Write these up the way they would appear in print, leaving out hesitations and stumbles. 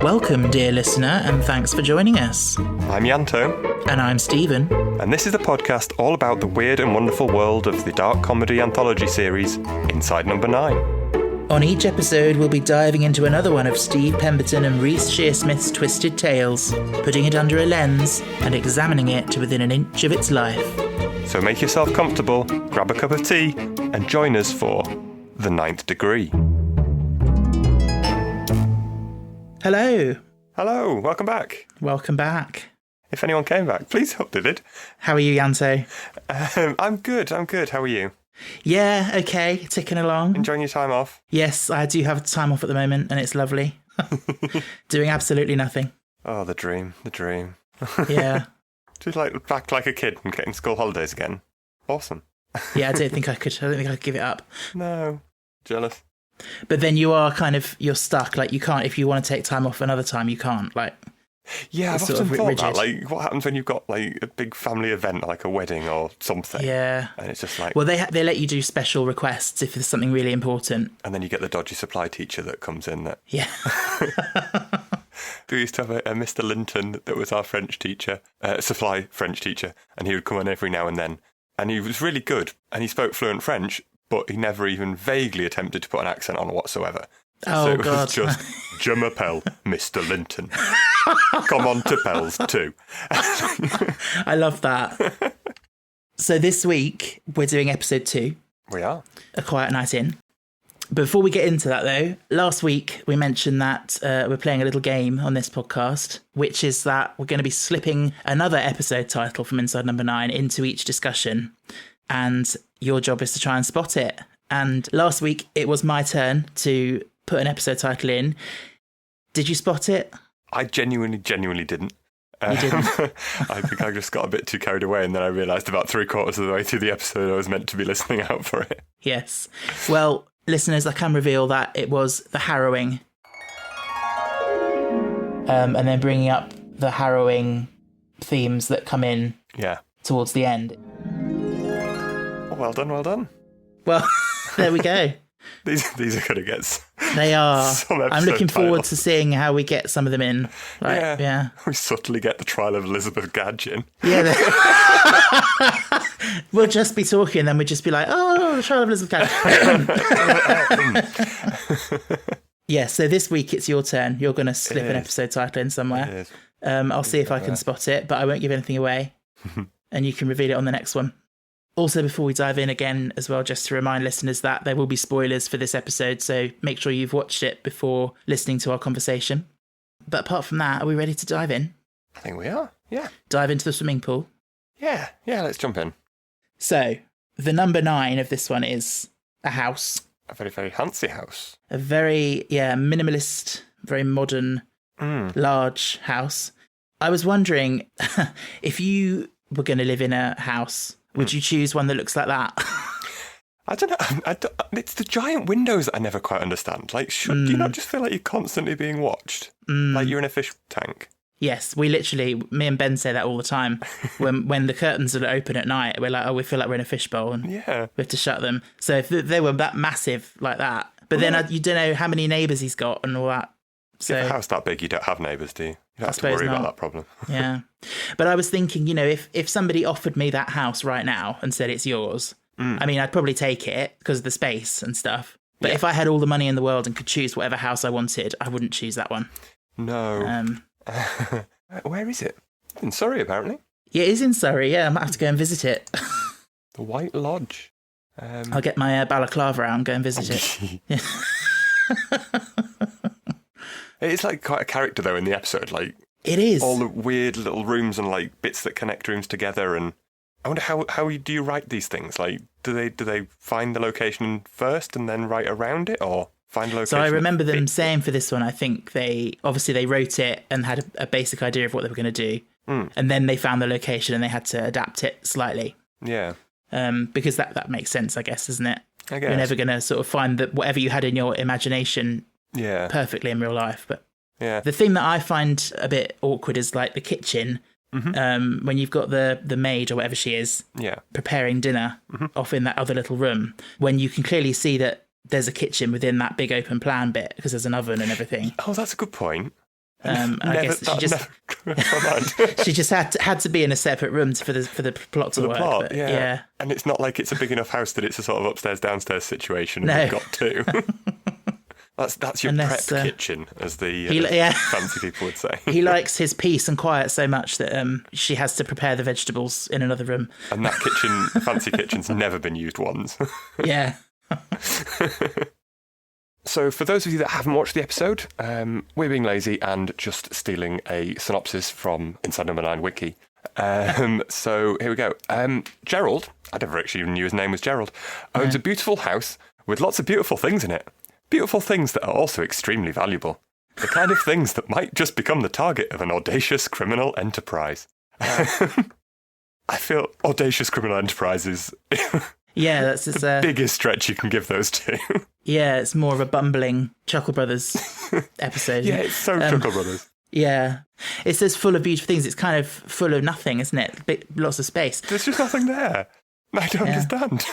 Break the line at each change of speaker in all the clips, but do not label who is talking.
Welcome, dear listener, and thanks for joining us.
I'm Yanto.
And I'm Stephen.
And this is a podcast all about the weird and wonderful world of the dark comedy anthology series, Inside Number 9.
On each episode, we'll be diving into another one of Steve Pemberton and Reece Shearsmith's twisted tales, putting it under a lens and examining it to within an inch of its life.
So make yourself comfortable, grab a cup of tea, and join us for The Ninth Degree.
Hello.
Hello, welcome back.
Welcome back.
If anyone came back, please hope they did.
How are you, Yanto?
I'm good. How are you?
Yeah, okay, ticking along.
Enjoying your time off?
Yes, I do have time off at the moment, and it's lovely. Doing absolutely nothing.
Oh, the dream.
Yeah.
Just back like a kid and getting school holidays again. Awesome.
Yeah, I don't think I could give it up.
No. Jealous.
But then you're stuck. Like, you can't, if you want to take time off another time, you can't. Like,
yeah, I've often thought
rigid.
that. Like, what happens when you've got like a big family event, like a wedding or something?
Yeah.
And it's just like,
well, they let you do special requests if there's something really important.
And then you get the dodgy supply teacher that comes in. That
yeah.
We used to have a Mr. Linton that was our French teacher, supply French teacher, and he would come on every now and then, and he was really good, and he spoke fluent French, but he never even vaguely attempted to put an accent on whatsoever.
Oh,
so it
God.
was just, Je m'appelle Mr. Linton. Come on to Pels too.
I love that. So this week, we're doing episode 2.
We are.
A Quiet Night In. Before we get into that, though, last week we mentioned that we're playing a little game on this podcast, which is that we're going to be slipping another episode title from Inside Number 9 into each discussion. And your job is to try and spot it. And last week, it was my turn to put an episode title in. Did you spot it?
I genuinely didn't.
You didn't?
I think I just got a bit too carried away, and then I realised about 3/4 of the way through the episode I was meant to be listening out for it.
Yes. Well, listeners, I can reveal that it was The Harrowing. And then bringing up the harrowing themes that come in towards the end.
Well done.
Well, there we go.
These are going to get
They are. I'm looking forward
titles.
to seeing how we get some of them in. Like, yeah.
We subtly get the trial of Elizabeth Gadgin.
Yeah. We'll just be talking, then we'll just be like, oh, the trial of Elizabeth Gadgin. Yeah, so this week it's your turn. You're going to slip an episode title in somewhere. I'll see if I can spot it, but I won't give anything away. And you can reveal it on the next one. Also, before we dive in again as well, just to remind listeners that there will be spoilers for this episode, so make sure you've watched it before listening to our conversation. But apart from that, are we ready to dive in?
I think we are, yeah.
Dive into the swimming pool?
Yeah, let's jump in.
So, the number 9 of this one is a house.
A very, very fancy house.
A very, minimalist, very modern, large house. I was wondering, if you were going to live in a house, would you choose one that looks like that?
I don't know. It's the giant windows that I never quite understand. Like, do you not just feel like you're constantly being watched? Like you're in a fish tank?
Yes, me and Ben say that all the time. when the curtains are open at night, we're like, oh, we feel like we're in a fishbowl and we have to shut them. So if they were that massive like that, but then you don't know how many neighbours he's got and all that. So
if a house that big, you don't have neighbours, do you? You don't have to worry about that problem.
Yeah. But I was thinking, if somebody offered me that house right now and said it's yours, I mean, I'd probably take it because of the space and stuff. But if I had all the money in the world and could choose whatever house I wanted, I wouldn't choose that one.
No. Where is it? In Surrey, apparently.
Yeah, it is in Surrey, yeah. I might have to go and visit it.
The White Lodge.
I'll get my balaclava out and go and visit it.
It's like quite a character, though, in the episode. Like,
it is.
All the weird little rooms and, like, bits that connect rooms together. And I wonder how do you write these things? Like, do they find the location first and then write around it, or find a location?
So I remember them saying for this one, I think they wrote it and had a basic idea of what they were going to do. And then they found the location and they had to adapt it slightly.
Yeah.
Because that makes sense, I guess, isn't it?
I guess.
You're never going to sort of find that whatever you had in your imagination perfectly in real life. But the thing that I find a bit awkward is like the kitchen. When you've got the maid or whatever she is preparing dinner off in that other little room, when you can clearly see that there's a kitchen within that big open plan bit because there's an oven and everything.
Oh, that's a good point.
I guess she just had to be in a separate room for the plot to work.
Plot, yeah. And it's not like it's a big enough house that it's a sort of upstairs downstairs situation. And you've got two. That's your prep kitchen, as the fancy people would say.
He likes his peace and quiet so much that she has to prepare the vegetables in another room.
And that fancy kitchen's never been used once.
Yeah.
So for those of you that haven't watched the episode, we're being lazy and just stealing a synopsis from Inside Number 9 Wiki. So here we go. Gerald, I never actually knew his name was Gerald, owns a beautiful house with lots of beautiful things in it. Beautiful things that are also extremely valuable. The kind of things that might just become the target of an audacious criminal enterprise. I feel audacious criminal enterprise is
that's
the biggest stretch you can give those two.
Yeah, it's more of a bumbling Chuckle Brothers episode.
Yeah, it's so Chuckle Brothers.
Yeah. It's just full of beautiful things. It's kind of full of nothing, isn't it? Lots of space.
There's just nothing there. I don't understand.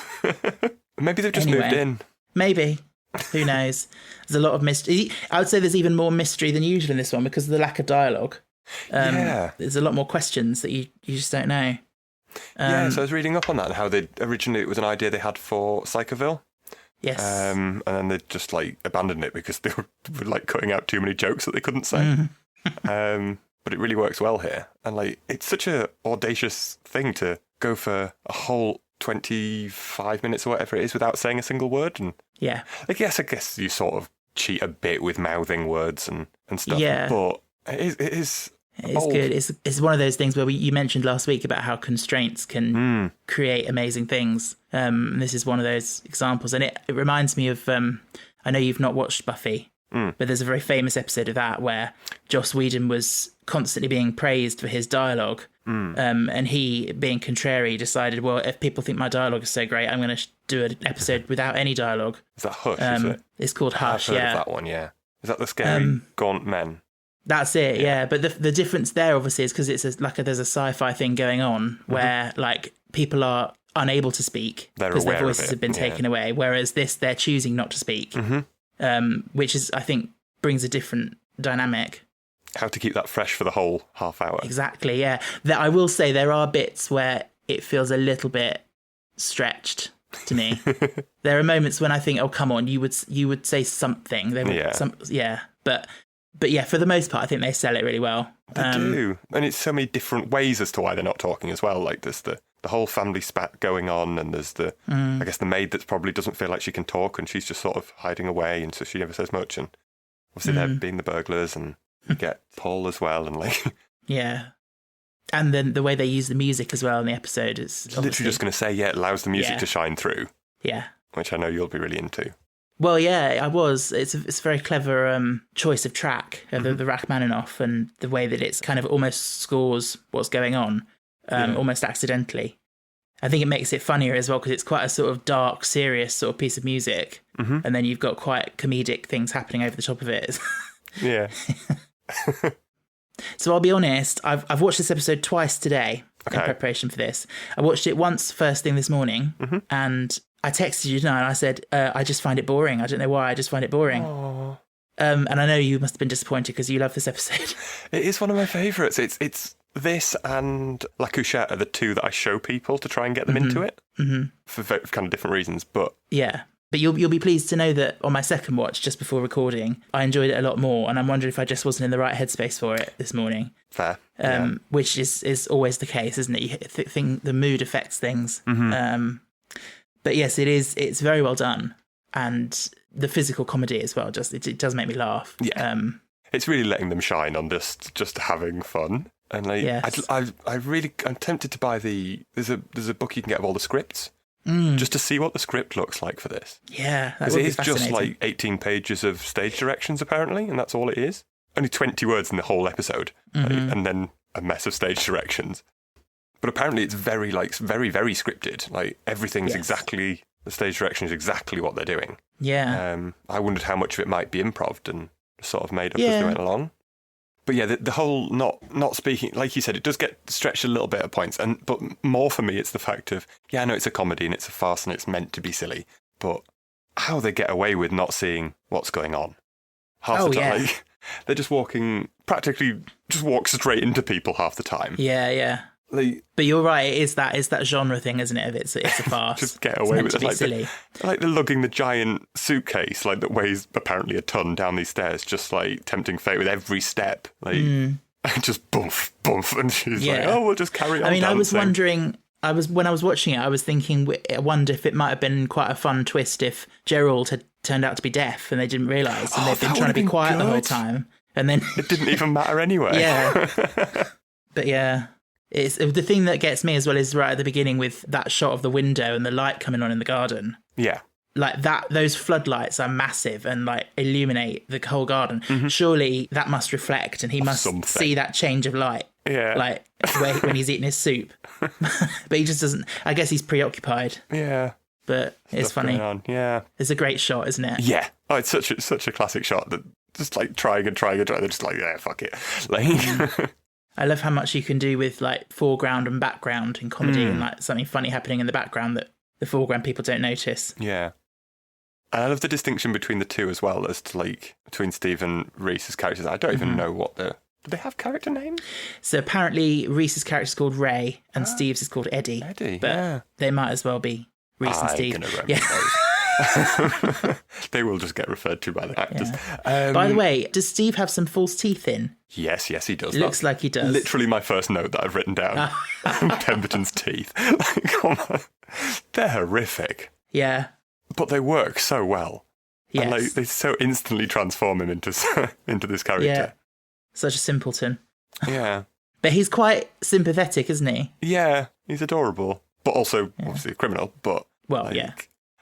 Maybe they've just moved in.
Maybe. Who knows? There's a lot of mystery. I would say there's even more mystery than usual in this one because of the lack of dialogue. There's a lot more questions that you just don't know.
So I was reading up on that and how originally it was an idea they had for Psychoville.
Yes.
And then they just abandoned it because they were cutting out too many jokes that they couldn't say. But it really works well here. And it's such a audacious thing to go for a whole 25 minutes or whatever it is without saying a single word. And
yeah.
I guess you sort of cheat a bit with mouthing words and stuff.
Yeah.
But it is
it's good. It's one of those things where you mentioned last week about how constraints can create amazing things. This is one of those examples. And it reminds me of, I know you've not watched Buffy, but there's a very famous episode of that where Joss Whedon was constantly being praised for his dialogue. And he, being contrary, decided, well, if people think my dialogue is so great, I'm going to do an episode without any dialogue.
Is that Hush, is it?
It's called Hush,
I've heard of that one, yeah. Is that the scary gaunt men?
That's it, yeah. But the difference there, obviously, is because it's there's a sci-fi thing going on where, people are unable to speak because their voices have been taken away, whereas they're choosing not to speak, which is, I think, brings a different dynamic.
How to keep that fresh for the whole half hour.
Exactly, yeah. I will say there are bits where it feels a little bit stretched to me. There are moments when I think, oh, come on, you would say something. But yeah, for the most part, I think they sell it really well.
They do. And it's so many different ways as to why they're not talking as well. There's the whole family spat going on, and there's I guess the maid that probably doesn't feel like she can talk, and she's just sort of hiding away, and so she never says much. And obviously they're being the burglars, and you get Paul as well, and
yeah. And then the way they use the music as well in the episode is
literally just going to say, it allows the music to shine through.
Yeah.
Which I know you'll be really into.
Well, yeah, I was. It's a very clever choice of track, the Rachmaninoff, and the way that it's kind of almost scores what's going on, almost accidentally. I think it makes it funnier as well because it's quite a sort of dark, serious sort of piece of music, and then you've got quite comedic things happening over the top of it.
Yeah.
So I'll be honest, I've watched this episode twice today in preparation for this. I watched it once first thing this morning, and I texted you tonight and I said, I just find it boring. I don't know why, I just find it boring. And I know you must have been disappointed because you love this episode.
It is one of my favourites. It's this and La Couchette are the two that I show people to try and get them into it for kind of different reasons. But
yeah. But you'll be pleased to know that on my second watch, just before recording, I enjoyed it a lot more, and I'm wondering if I just wasn't in the right headspace for it this morning.
Fair.
Which is always the case, isn't it? You think the mood affects things. But yes, it's very well done, and the physical comedy as well. It does make me laugh.
Yeah. It's really letting them shine on just having fun. And I'm tempted to buy there's a book you can get of all the scripts. Just to see what the script looks like for this.
Yeah,
because it is just 18 pages of stage directions apparently, and that's all it is. Only 20 words in the whole episode, and then a mess of stage directions. But apparently it's very very scripted. Everything's exactly, the stage direction is exactly what they're doing.
Yeah.
I wondered how much of it might be improv and sort of made up as they went along. But yeah, the whole not speaking, like you said, it does get stretched a little bit at points. But more for me, it's the fact of, I know it's a comedy and it's a farce and it's meant to be silly, but how they get away with not seeing what's going on. Half the time, They're just practically just walk straight into people half the time.
Yeah. But you're right, it's that genre thing, isn't it? It's a farce.
Just get away with it.
Like silly.
They're lugging the giant suitcase, that weighs apparently a ton down these stairs, just tempting fate with every step. Just bump, and she's we'll just carry on.
I mean,
dancing.
I was wondering. When I was watching it, I was thinking, I wonder if it might have been quite a fun twist if Gerald had turned out to be deaf and they didn't realise, and they've been trying to be quiet the whole time, and then
it didn't even matter anyway.
Yeah, but yeah, it's the thing that gets me as well is right at the beginning with that shot of the window and the light coming on in the garden.
Yeah,
like that. Those floodlights are massive and illuminate the whole garden. Mm-hmm. Surely that must reflect, and he must see that change of light.
Yeah.
When he's eating his soup. But he just doesn't... I guess he's preoccupied.
Yeah.
But it's funny.
Yeah.
It's a great shot, isn't it?
Yeah. Oh, it's such a classic shot that just trying. They're just yeah, fuck it.
I love how much you can do with foreground and background in comedy and something funny happening in the background that the foreground people don't notice.
Yeah. And I love the distinction between the two as well as to between Steve and Reese's characters. I don't even know what the... Do they have character names? So
apparently Reese's character is called Ray and Steve's is called Eddie. But they might as well be Reese and Steve.
They will just get referred to by the actors.
Yeah. By the way, does Steve have some false teeth in?
Yes, he does.
Looks like he does.
Literally my first note that I've written down. Pemberton's teeth. Come on. They're horrific.
Yeah.
But they work so well. Yes. And they so instantly transform him into this character.
Yeah. Such a simpleton.
Yeah.
But he's quite sympathetic, isn't he?
Yeah, he's adorable. But also, obviously, a criminal. But
yeah.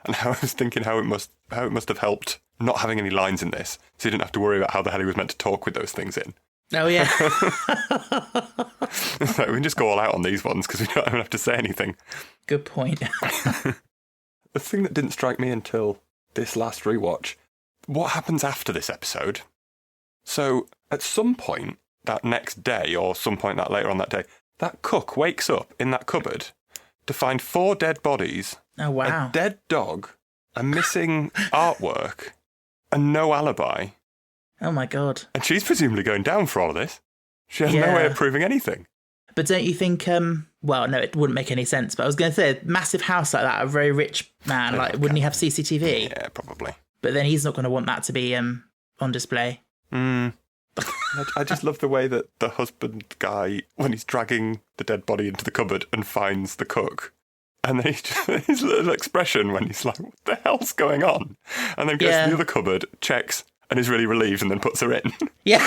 And I was thinking how it must have helped not having any lines in this, so you didn't have to worry about how the hell he was meant to talk with those things in.
Oh, yeah.
We can just go all out on these ones because we don't even have to say anything.
Good point.
The thing that didn't strike me until this last rewatch, what happens after this episode? So, at some point that next day, or some point that later on that day, that cook wakes up in that cupboard to find 4 dead bodies,
oh wow,
a dead dog, a missing artwork, and no alibi.
Oh my God.
And she's presumably going down for all of this. She has no way of proving anything.
But don't you think, well, no, it wouldn't make any sense, but I was going to say, a massive house like that, a very rich man, wouldn't he have CCTV?
Yeah, probably.
But then he's not going to want that to be on display.
I just love the way that the husband guy, when he's dragging the dead body into the cupboard and finds the cook, and then his little expression when he's like, what the hell's going on? And then goes to the other cupboard, checks, and is really relieved and then puts her in.
Yeah.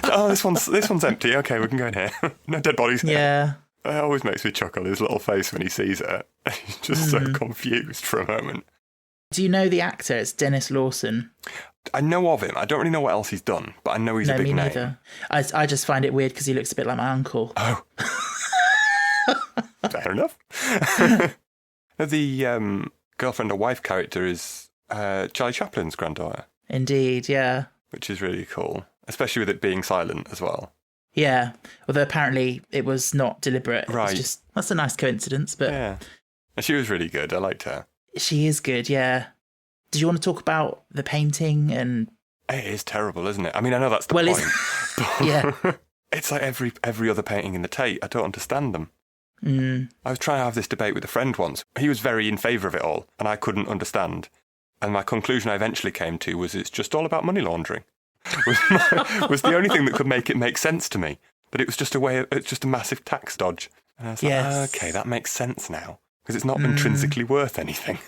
Oh, this one's empty. Okay, we can go in here. No dead bodies here.
Yeah.
It always makes me chuckle, his little face when he sees her. He's just so confused for a moment.
Do you know the actor? It's Dennis Lawson.
I know of him. I don't really know what else he's done, but I know he's a big name. No, me neither.
I just find it weird because he looks a bit like my uncle.
Oh. Fair enough. The girlfriend or wife character is Charlie Chaplin's granddaughter.
Indeed, yeah.
Which is really cool, especially with it being silent as well.
Yeah, although apparently it was not deliberate.
Right.
It was just, that's a nice coincidence, but...
Yeah. And she was really good. I liked her.
She is good, yeah. Did you want to talk about the painting and...
It is terrible, isn't it? I mean, I know that's the point.
Yeah.
It's like every other painting in the Tate. I don't understand them. I was trying to have this debate with a friend once. He was very in favour of it all, and I couldn't understand. And my conclusion I eventually came to was it's just all about money laundering. was the only thing that could make it make sense to me. That it was just it's just a massive tax dodge. And I was like, okay, that makes sense now. Because it's not intrinsically worth anything.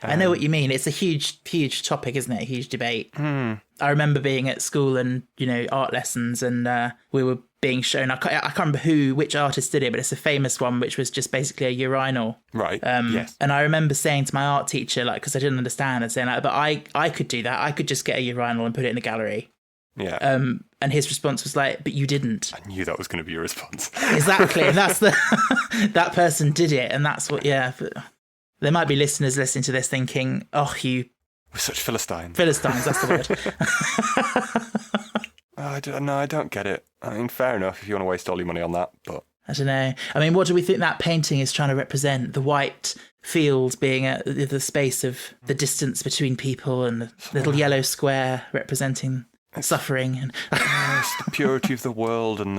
I know what you mean. It's a huge topic, isn't it? A huge debate. I remember being at school and, art lessons, and we were being shown, I can't remember which artist did it, but it's a famous one, which was just basically a urinal.
Right, yes.
And I remember saying to my art teacher, because I didn't understand, and saying, but I could do that. I could just get a urinal and put it in the gallery.
Yeah.
And his response was but you didn't.
I knew that was going to be your response.
Exactly. And that's that person did it. And that's what, there might be listeners listening to this thinking, oh,
we're such Philistines.
Philistines, that's the
word. No, I don't get it. I mean, fair enough if you want to waste all your money on that, but...
I don't know. I mean, what do we think that painting is trying to represent? The white field being the space of the distance between people, and the little yellow square representing suffering. And
It's the purity of the world and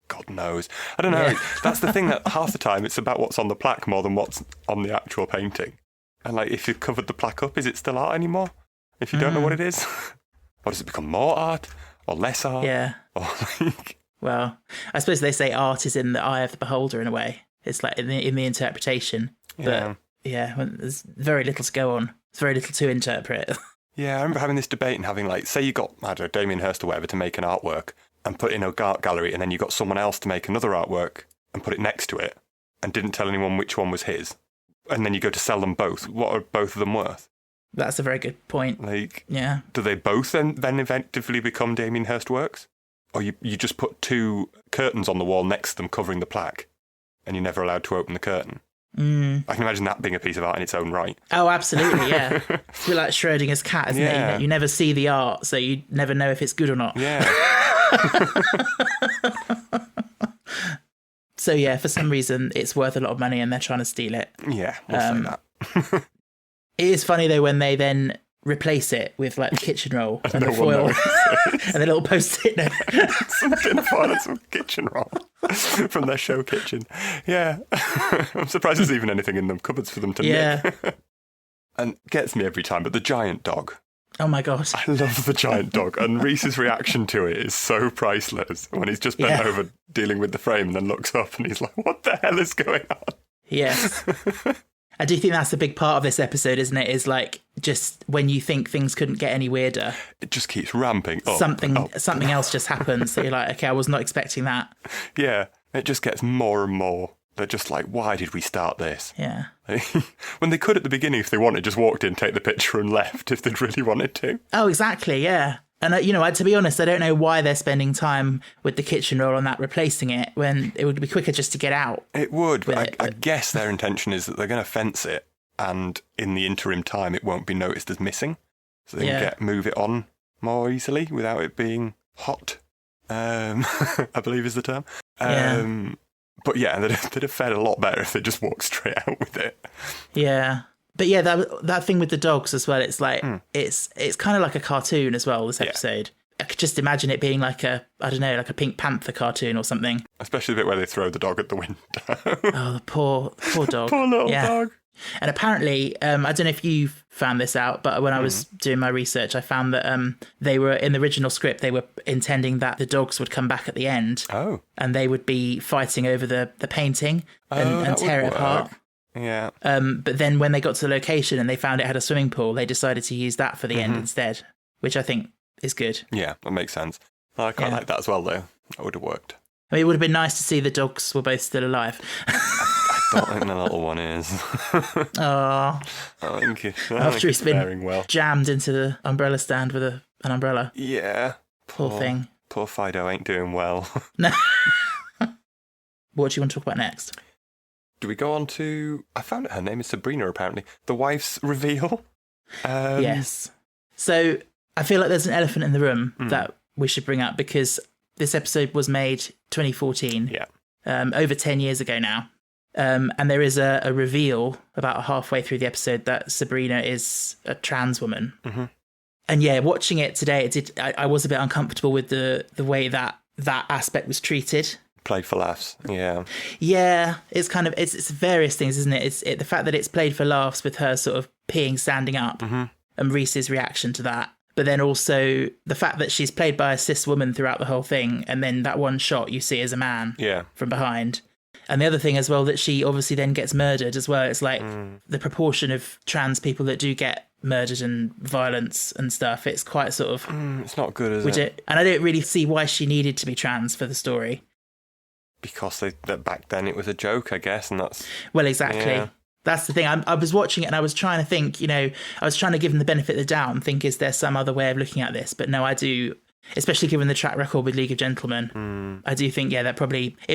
God knows. I don't know.
Yeah.
That's the thing, that half the time it's about what's on the plaque more than what's on the actual painting. And like, if you've covered the plaque up, is it still art anymore? If you don't know what it is? Or does it become more art? Or less art?
yeah.
Or like...
Well, I suppose they say art is in the eye of the beholder in a way. It's like in the interpretation.
Yeah.
But yeah, there's very little to go on. There's very little to interpret.
Yeah, I remember having this debate and having, like, say you got, I don't know, Damien Hirst or whatever to make an artwork and put it in a art gallery, and then you got someone else to make another artwork and put it next to it and didn't tell anyone which one was his. And then you go to sell them both. What are both of them worth?
That's a very good point.
Like,
Yeah.
do they both then effectively become Damien Hirst works? Or you just put two curtains on the wall next to them covering the plaque and you're never allowed to open the curtain? I can imagine that being a piece of art in its own right.
Oh, absolutely, yeah. It's a bit like Schrödinger's cat, isn't it? You never see the art, so you never know if it's good or not.
Yeah.
So yeah, for some reason, it's worth a lot of money and they're trying to steal it.
Yeah, we'll say that.
It is funny, though, when they then replace it with like the kitchen roll and the
no one
foil
knows.
and the little post-it note.
Some tin foil and some kitchen roll from their show kitchen. Yeah. I'm surprised there's even anything in them cupboards for them to nick. And gets me every time, but the giant dog.
Oh my god.
I love the giant dog. And Reese's reaction to it is so priceless when he's just bent over dealing with the frame and then looks up and he's like, what the hell is going on?
Yes. I do think that's a big part of this episode, isn't it? Is like, just when you think things couldn't get any weirder,
It just keeps ramping up.
something else just happens. So you're like, okay, I was not expecting that.
Yeah, it just gets more and more. They're just like, why did we start this?
Yeah.
When they could at the beginning, if they wanted, just walked in, take the picture and left if they'd really wanted to.
Oh, exactly. Yeah. And, to be honest, I don't know why they're spending time with the kitchen roll on that, replacing it, when it would be quicker just to get out.
It would,
with
but
it,
I guess their intention is that they're going to fence it, and in the interim time, it won't be noticed as missing. So they can move it on more easily without it being hot, I believe is the term. But yeah, they'd have fared a lot better if they just walked straight out with it.
Yeah. But yeah, that thing with the dogs as well, it's like, it's kind of like a cartoon as well, this episode. I could just imagine it being like a Pink Panther cartoon or something.
Especially the bit where they throw the dog at the window.
Oh, the poor dog.
Poor little dog.
And apparently, I don't know if you found this out, but when I was doing my research, I found that they were, in the original script, they were intending that the dogs would come back at the end.
Oh.
And they would be fighting over the painting and tear it apart.
Yeah.
But then when they got to the location and they found it had a swimming pool, they decided to use that for the end instead, which I think is good.
Yeah, that makes sense. I quite like that as well, though. That would have worked.
I mean, it would have been nice to see the dogs were both still alive.
I don't think the little one is.
Oh. After he's been jammed into the umbrella stand with an umbrella.
Yeah.
Poor thing.
Poor Fido ain't doing well.
No. What do you want to talk about next?
Do we go on to... I found her name is Sabrina, apparently. The wife's reveal.
Yes. So I feel like there's an elephant in the room that we should bring up, because this episode was made 2014.
Yeah.
Over 10 years ago now. And there is a reveal about halfway through the episode that Sabrina is a trans woman. Mm-hmm. And yeah, watching it today, I was a bit uncomfortable with the way that aspect was treated.
Played for laughs, yeah.
Yeah, it's kind of, it's various things, isn't it? It's the fact that it's played for laughs with her sort of peeing standing up and Reese's reaction to that. But then also the fact that she's played by a cis woman throughout the whole thing, and then that one shot you see as a man from behind. And the other thing as well, that she obviously then gets murdered as well. It's like the proportion of trans people that do get murdered and violence and stuff, it's quite sort of...
it's not good, is it?
And I don't really see why she needed to be trans for the story.
Because back then it was a joke, I guess, and that's...
Well, exactly. Yeah. That's the thing. I was watching it and I was trying to think, I was trying to give them the benefit of the doubt and think, is there some other way of looking at this? But no, I do, especially given the track record with League of Gentlemen, I do think, it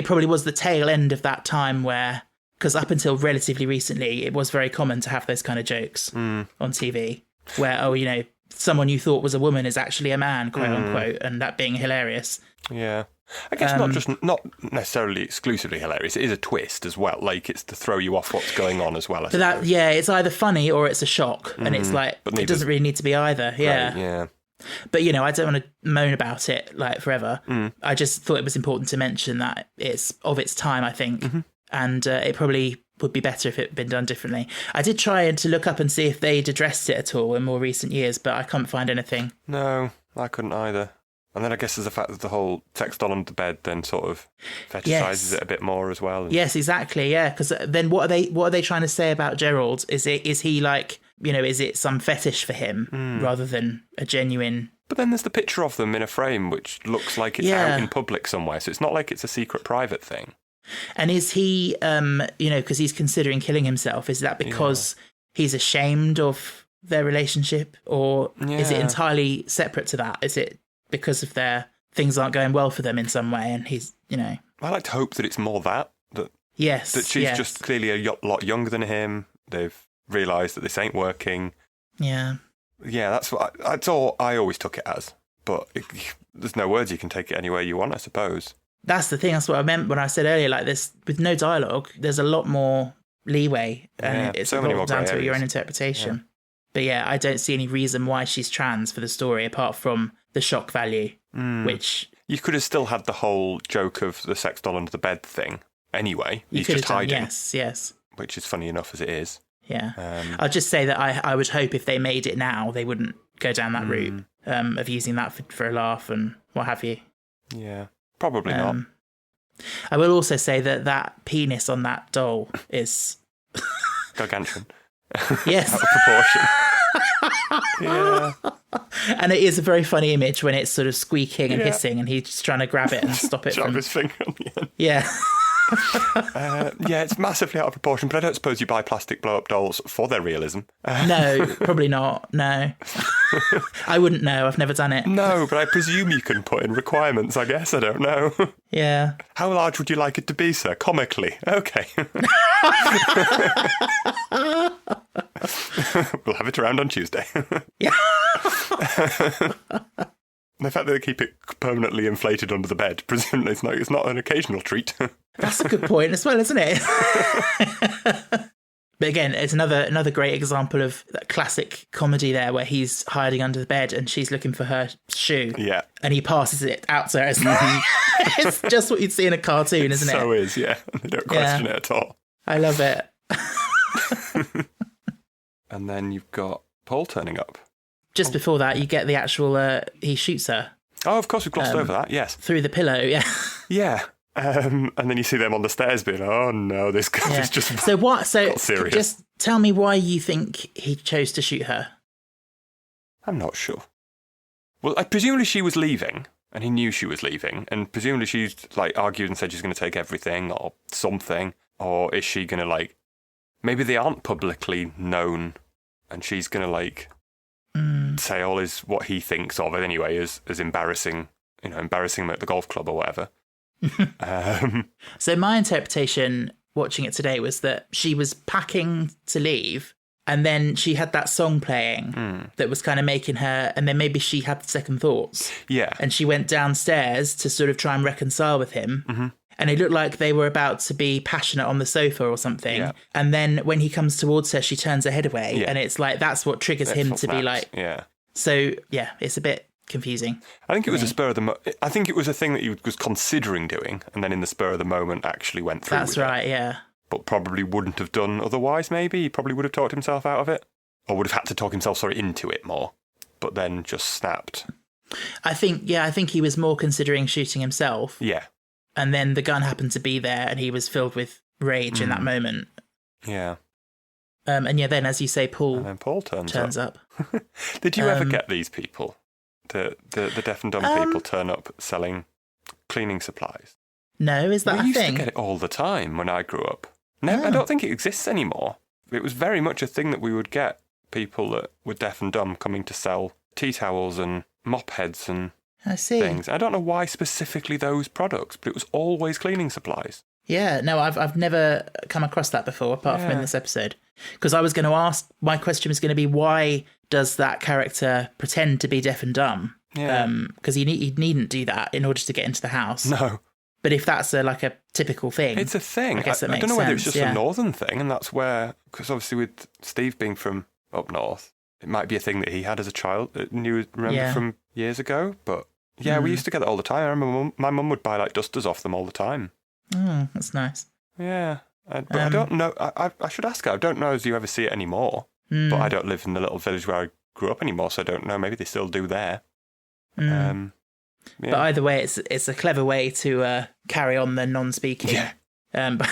probably was the tail end of that time where, because up until relatively recently, it was very common to have those kind of jokes on TV where, someone you thought was a woman is actually a man, quote unquote, and that being hilarious.
Yeah. I guess not necessarily exclusively hilarious. It is a twist as well. Like, it's to throw you off what's going on as well.
But it's either funny or it's a shock, and it's like it doesn't really need to be either. Yeah,
right, yeah.
But, you know, I don't want to moan about it like forever. I just thought it was important to mention that it's of its time, I think. And it probably would be better if it had been done differently. I did try to look up and see if they'd addressed it at all in more recent years, but I can't find anything.
No, I couldn't either. And then I guess there's the fact that the whole sex doll under the bed then sort of fetishizes it a bit more as well.
Yes, exactly. Yeah, because then what are they trying to say about Gerald? Is he like, you know, is it some fetish for him rather than a genuine?
But then there's the picture of them in a frame, which looks like it's out in public somewhere. So it's not like it's a secret private thing.
And is he, you know, because he's considering killing himself, is that because he's ashamed of their relationship, or is it entirely separate to that? Is it because of things aren't going well for them in some way, and he's, you know...
I like to hope that it's more that she's just clearly a lot younger than him. They've realised that this ain't working.
Yeah.
Yeah, that's all I always took it as. But there's no words, you can take it anywhere you want, I suppose.
That's the thing, that's what I meant when I said earlier, like this, with no dialogue, there's a lot more leeway, and it's
so many more
down
grey
to your own
areas.
interpretation. Yeah. But yeah, I don't see any reason why she's trans for the story, apart from the shock value, which...
You could have still had the whole joke of the sex doll under the bed thing anyway. He's just hiding.
Yes.
Which is funny enough as it is.
Yeah. I'll just say that I would hope if they made it now, they wouldn't go down that route of using that for a laugh and what have you.
Yeah, probably not.
I will also say that penis on that doll is...
gargantuan.
Yes.
Out of proportion. Yeah.
And it is a very funny image when it's sort of squeaking and hissing and he's just trying to grab it and stop it
Drop his finger on the end.
Yeah.
Yeah, it's massively out of proportion, but I don't suppose you buy plastic blow-up dolls for their realism.
No, probably not. No. I wouldn't know. I've never done it.
No, but I presume you can put in requirements, I guess. I don't know.
Yeah.
How large would you like it to be, sir? Comically. Okay. We'll have it around on Tuesday.
Yeah.
The fact that they keep it permanently inflated under the bed, presumably it's not an occasional treat.
That's a good point as well, isn't it? But again, it's another great example of that classic comedy there, where he's hiding under the bed and she's looking for her shoe.
Yeah.
And he passes it out to her. It's just what you'd see in a cartoon, isn't it?
So is, yeah. They don't question it at all.
I love it.
And then you've got Paul turning up.
Just before that, you get the actual, he shoots her.
Oh, of course, we've glossed over that, yes.
Through the pillow, yeah.
Yeah. And then you see them on the stairs being, oh no, this guy is just got serious.
Just tell me why you think he chose to shoot her.
I'm not sure. Well, presumably she was leaving, and he knew she was leaving, and presumably she's like argued and said she's going to take everything or something, or is she going to like, maybe they aren't publicly known, and she's going to like say all is what he thinks of it anyway as embarrassing, embarrassing him at the golf club or whatever.
So my interpretation watching it today was that she was packing to leave, and then she had that song playing that was kind of making her, and then maybe she had second thoughts.
Yeah.
And she went downstairs to sort of try and reconcile with him. Mm-hmm. And it looked like they were about to be passionate on the sofa or something. Yeah. And then when he comes towards her, she turns her head away. Yeah. And it's like, that's what triggers him to be like...
Yeah.
So, yeah, it's a bit confusing.
I think it was a spur of the moment. I think it was a thing that he was considering doing, and then in the spur of the moment actually went through
That's right, yeah.
But probably wouldn't have done otherwise, maybe. He probably would have talked himself out of it. Or would have had to talk himself, into it more. But then just snapped.
I think he was more considering shooting himself.
Yeah.
And then the gun happened to be there, and he was filled with rage in that moment.
Yeah.
And yeah, then as you say, Paul.
And then Paul turns
up.
Did you ever get these people? The deaf and dumb people turn up selling cleaning supplies.
No, is that a thing?
We used to get it all the time when I grew up. No, I don't think it exists anymore. It was very much a thing that we would get people that were deaf and dumb coming to sell tea towels and mop heads and things. I don't know why specifically those products, but it was always cleaning supplies.
Yeah, no, I've never come across that before, apart from in this episode. Because I was going to ask, my question was going to be, why does that character pretend to be deaf and dumb?
Yeah.
Because he needn't do that in order to get into the house.
No.
But if that's a typical thing...
It's a thing.
I guess that makes
sense. I don't know whether it's just
a
northern thing, and that's where... Because obviously with Steve being from up north, it might be a thing that he had as a child that you remember from years ago. But yeah, we used to get that all the time. I remember my mum would buy like dusters off them all the time.
Oh, that's nice.
Yeah. But I don't know. I should ask her. I don't know if you ever see it anymore. But I don't live in the little village where I grew up anymore, so I don't know. Maybe they still do there. Yeah.
But either way, it's a clever way to carry on the non-speaking.
Yeah.
By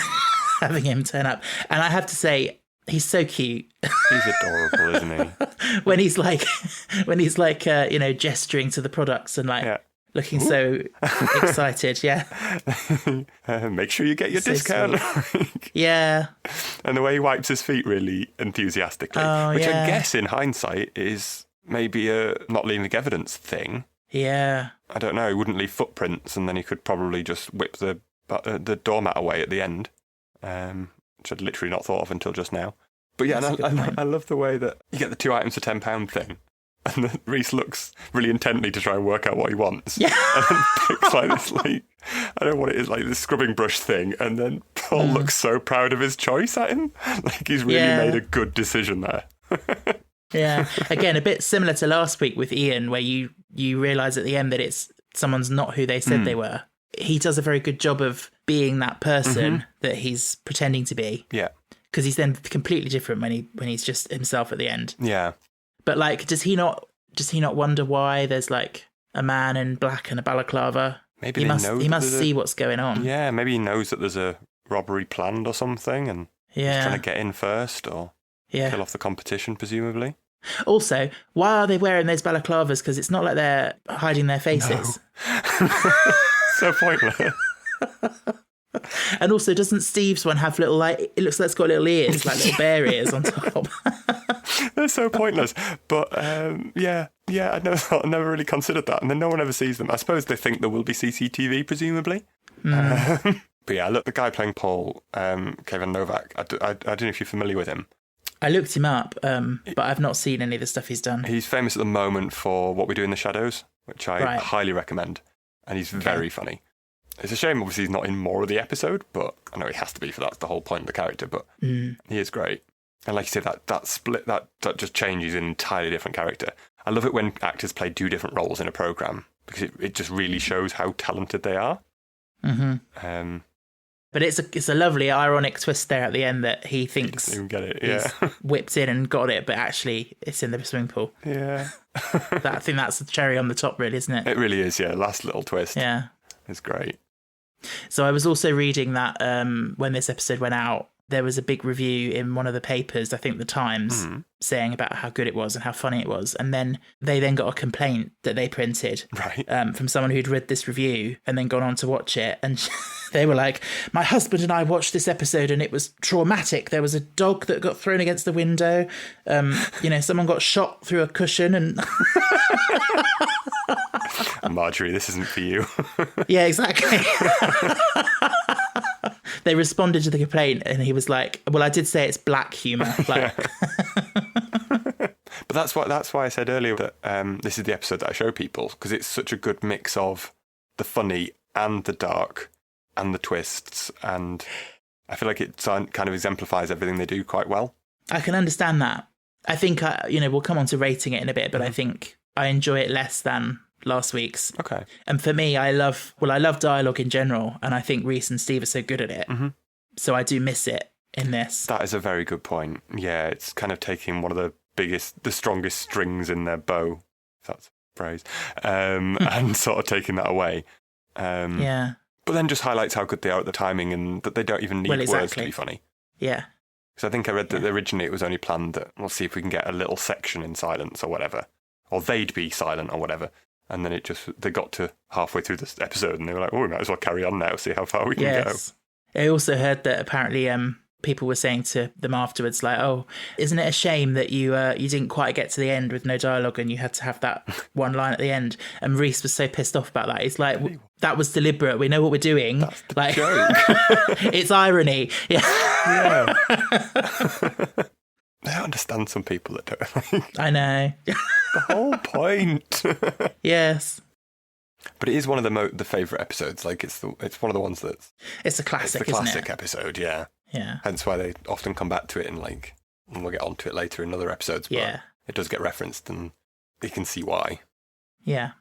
having him turn up. And I have to say, he's so cute.
He's adorable, isn't he?
when he's like, gesturing to the products and like looking so excited. Yeah.
Make sure you get your discount.
Yeah.
And the way he wipes his feet really enthusiastically, which I guess in hindsight is maybe a not leaving evidence thing.
Yeah.
I don't know. He wouldn't leave footprints, and then he could probably just whip the doormat away at the end, which I'd literally not thought of until just now. But yeah, I love the way that you get the 2 items for £10 thing, and then Reese looks really intently to try and work out what he wants.
Yeah.
And then picks like this, I don't know what it is, like this scrubbing brush thing, and then Paul looks so proud of his choice at him. Like he's really made a good decision there.
Yeah. Again, a bit similar to last week with Ian, where you realise at the end that it's someone's not who they said they were. He does a very good job of being that person that he's pretending to be.
Yeah.
Because he's then completely different when he's just himself at the end.
Yeah.
But like, does he not wonder why there's like a man in black and a balaclava?
Maybe
he must see what's going on.
Yeah, maybe he knows that there's a robbery planned or something, and he's trying to get in first or kill off the competition, presumably.
Also, why are they wearing those balaclavas? Because it's not like they're hiding their faces.
No. So pointless.
And also, doesn't Steve's one have little, like, it looks like it's got little ears, like little bear ears on top?
They're so pointless. But I never really considered that. And then no one ever sees them. I suppose they think there will be CCTV, presumably. But yeah, look, the guy playing Paul, Kevin Novak, I don't know if you're familiar with him.
I looked him up, but I've not seen any of the stuff he's done.
He's famous at the moment for What We Do in the Shadows, which I highly recommend. And he's very funny. It's a shame, obviously, he's not in more of the episode, but I know he has to be, for that's the whole point of the character, but he is great. And like you say, that split, that just changes an entirely different character. I love it when actors play 2 different roles in a programme, because it just really shows how talented they are. Mm-hmm.
But it's a lovely ironic twist there at the end that he thinks
he doesn't even get it.
He's whipped in and got it, but actually it's in the swimming pool.
Yeah.
I think that's the cherry on the top, really, isn't it?
It really is, yeah. Last little twist.
Yeah.
It's great.
So I was also reading that when this episode went out, there was a big review in one of the papers, I think the Times, saying about how good it was and how funny it was. And then they got a complaint that they printed from someone who'd read this review and then gone on to watch it. And they were like, my husband and I watched this episode and it was traumatic. There was a dog that got thrown against the window. Someone got shot through a cushion and...
Marjorie, this isn't for you.
Yeah, exactly. They responded to the complaint and he was like, well, I did say it's black humour. Like...
But that's why I said earlier that this is the episode that I show people, because it's such a good mix of the funny and the dark and the twists, and I feel like it kind of exemplifies everything they do quite well.
I can understand that. I think, we'll come on to rating it in a bit, but I think I enjoy it less than last week's.
Okay.
And for me, I love dialogue in general, and I think Reese and Steve are so good at it. Mm-hmm. So I do miss it in this.
That is a very good point. Yeah, it's kind of taking one of the strongest strings in their bow, if that's a phrase, and sort of taking that away.
Yeah.
But then just highlights how good they are at the timing and that they don't even need words to be funny.
Yeah.
Because I think I read that originally it was only planned that we'll see if we can get a little section in silence or whatever, or they'd be silent or whatever. And then they got to halfway through this episode and they were like, oh, we might as well carry on now, see how far we can go.
I also heard that apparently people were saying to them afterwards, like, oh, isn't it a shame that you didn't quite get to the end with no dialogue and you had to have that one line at the end? And Reese was so pissed off about that. He's like, that was deliberate. We know what we're doing.
That's the joke.
It's irony. Yeah.
I understand some people that don't.
I know.
The whole point.
Yes.
But it is one of the favourite episodes. Like it's one of the ones that's...
It's a classic,
it's the classic episode, yeah.
Yeah.
Hence why they often come back to it and we'll get onto it later in other episodes. But
yeah.
it does get referenced, and you can see why.
Yeah.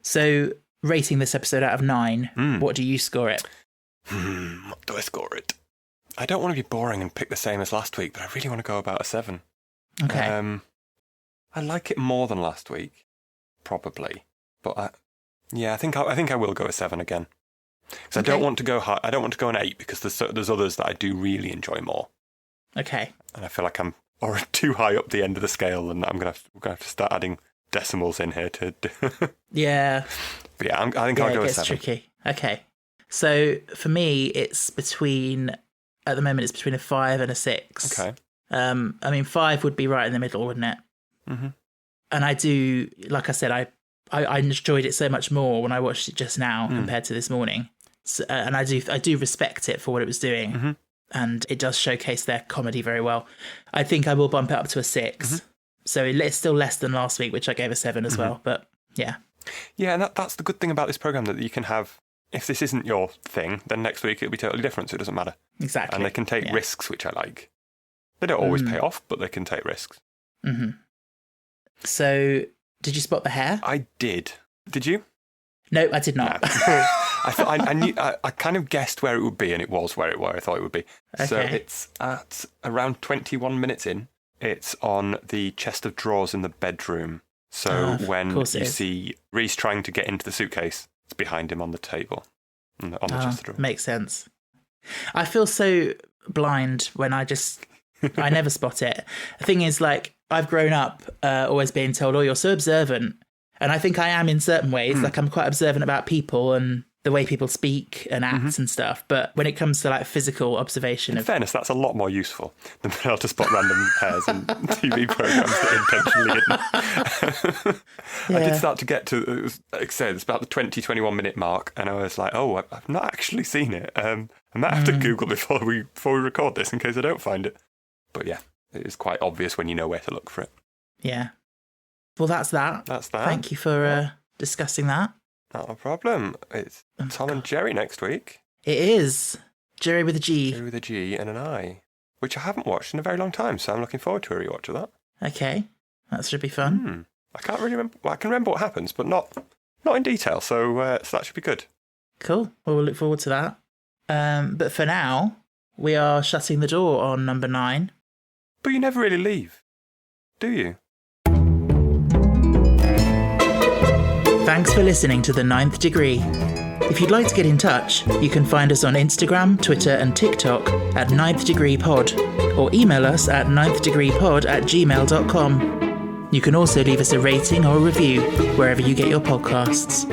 So, rating this episode out of 9, what do you score it?
What do I score it? I don't want to be boring and pick the same as last week, but I really want to go about a 7.
Okay.
I like it more than last week, probably. But I think I will go a 7 again. Because I don't want to go high. I don't want to go an 8 because there's others that I do really enjoy more.
Okay.
And I feel like I'm too high up the end of the scale, and we're gonna have to start adding decimals in here to do.
Yeah.
But yeah, I think I'll go a 7.
It's tricky. Okay. So for me, at the moment, it's between a 5 and a 6.
Okay.
I mean, 5 would be right in the middle, wouldn't it?
Mm-hmm.
And I do, like I said, I enjoyed it so much more when I watched it just now compared to this morning. So, and I do respect it for what it was doing.
Mm-hmm.
And it does showcase their comedy very well. I think I will bump it up to a 6.
Mm-hmm.
So it's still less than last week, which I gave a 7 as well. But yeah.
Yeah, and that's the good thing about this programme, that you can have, if this isn't your thing, then next week it'll be totally different, so it doesn't matter.
Exactly.
And they can take risks, which I like. They don't always pay off, but they can take risks.
Mm-hmm. So, did you spot the hair?
I did. Did you?
No, I did not.
No. I thought I knew. I kind of guessed where it would be, and it was where I thought it would be.
Okay.
So it's at around 21 minutes in. It's on the chest of drawers in the bedroom. So when you see Reese trying to get into the suitcase, it's behind him on the table, on the chest of drawers.
Makes sense. I feel so blind when I never spot it. The thing is, like, I've grown up always being told, "Oh, you're so observant," and I think I am in certain ways. Like, I'm quite observant about people and the way people speak and act and stuff. But when it comes to like physical observation,
in fairness, that's a lot more useful than being able to spot random hairs in TV programs that are intentionally hidden. Yeah. I did start to get to, like I said, it's about the 21 minute mark, and I was like, "Oh, I've not actually seen it. I might have to Google before we record this in case I don't find it." But yeah, it is quite obvious when you know where to look for it.
Yeah. Well, that's that.
That's that.
Thank you for discussing that.
Not a problem. It's Tom and Jerry next week.
It is. Jerry with a G.
Jerry with a G and an I, which I haven't watched in a very long time, so I'm looking forward to a rewatch of that.
Okay. That should be fun.
I can't really remember. Well, I can remember what happens, but not in detail, so that should be good.
Cool. Well, we'll look forward to that. But for now, we are shutting the door on number 9.
But you never really leave, do you?
Thanks for listening to The Ninth Degree. If you'd like to get in touch, you can find us on Instagram, Twitter and TikTok at Ninth Degree Pod, or email us at ninthdegreepod@gmail.com. You can also leave us a rating or a review wherever you get your podcasts.